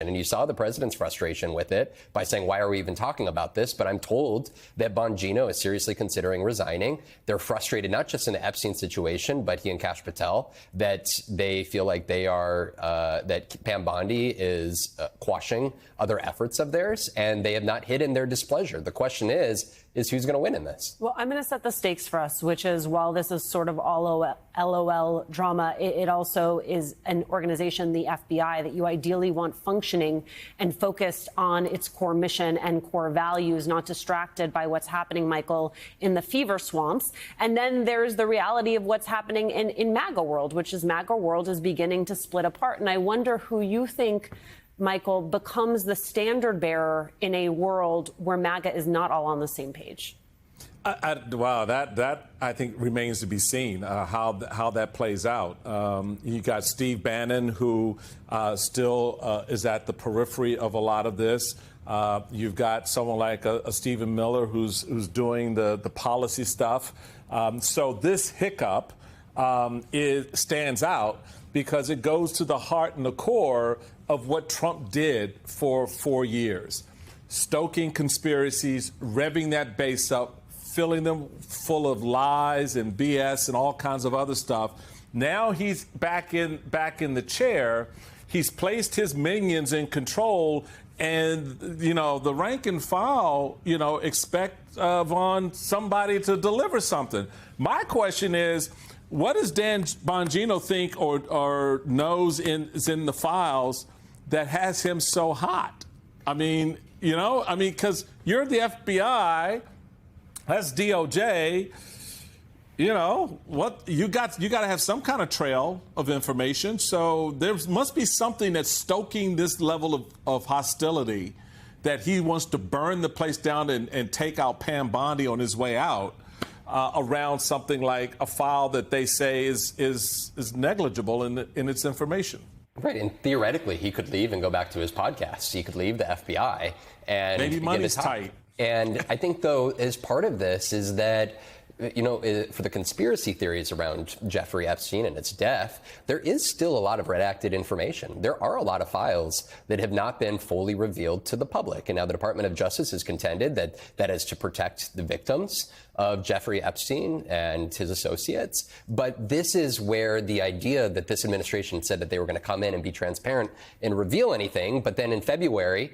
And you saw the president's frustration with it by saying, why are we even talking about this? But I'm told that Bongino is seriously considering resigning. They're frustrated, not just in the Epstein situation, but he and Kash Patel, that they feel like they are, that Pam Bondi is quashing other efforts of theirs, and they have not hidden their displeasure. The question is who's going to win in this? Well, I'm going to set the stakes for us, which is, while this is sort of all LOL drama, it also is an organization, the FBI, that you ideally want functioning and focused on its core mission and core values, not distracted by what's happening, Michael, in the fever swamps. And then there's the reality of what's happening in MAGA world, which is MAGA world is beginning to split apart. And I wonder who you think, Michael, becomes the standard bearer in a world where MAGA is not all on the same page. Wow, that I think remains to be seen, how that plays out. You got Steve Bannon, who still is at the periphery of a lot of this. You've got someone like a Stephen Miller, who's doing the policy stuff. So this hiccup stands out because it goes to the heart and the core of what Trump did for 4 years. Stoking conspiracies, revving that base up, filling them full of lies and BS and all kinds of other stuff. Now he's back in the chair. He's placed his minions in control, and the rank and file expect on somebody to deliver something. My question is, what does Dan Bongino think or knows is in the files that has him so hot? Because you're the FBI, that's DOJ. What you got to have some kind of trail of information. So there must be something that's stoking this level of hostility, that he wants to burn the place down and take out Pam Bondi on his way out. Around something like a file that they say is negligible in its information. Right, and theoretically, he could leave and go back to his podcast. He could leave the FBI and maybe money's tight. And I think, though, as part of this is that, for the conspiracy theories around Jeffrey Epstein and its death, there is still a lot of redacted information. There are a lot of files that have not been fully revealed to the public. And now the Department of Justice has contended that is to protect the victims of Jeffrey Epstein and his associates. But this is where the idea that this administration said that they were going to come in and be transparent and reveal anything, but then in February,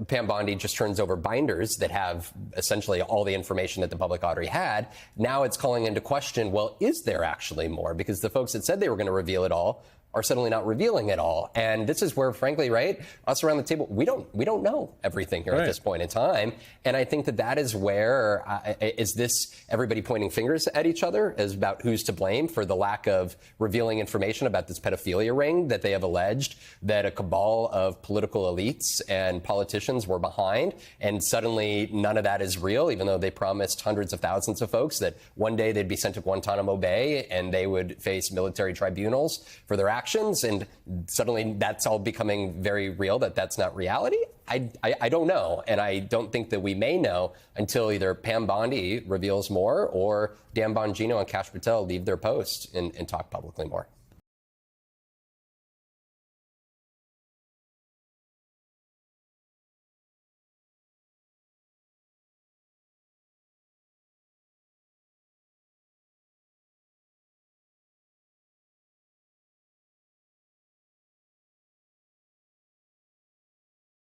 Pam Bondi just turns over binders that have essentially all the information that the public already had. Now it's calling into question, well, is there actually more? Because the folks that said they were going to reveal it all are suddenly not revealing it all. And this is where, frankly, right, us around the table, we don't know everything here at this point in time. And I think that is where, is this everybody pointing fingers at each other as about who's to blame for the lack of revealing information about this pedophilia ring that they have alleged that a cabal of political elites and politicians were behind, and suddenly none of that is real, even though they promised hundreds of thousands of folks that one day they'd be sent to Guantanamo Bay and they would face military tribunals for their actions, and suddenly that's all becoming very real, that's not reality? I don't know, and I don't think that we may know until either Pam Bondi reveals more or Dan Bongino and Kash Patel leave their post and talk publicly more.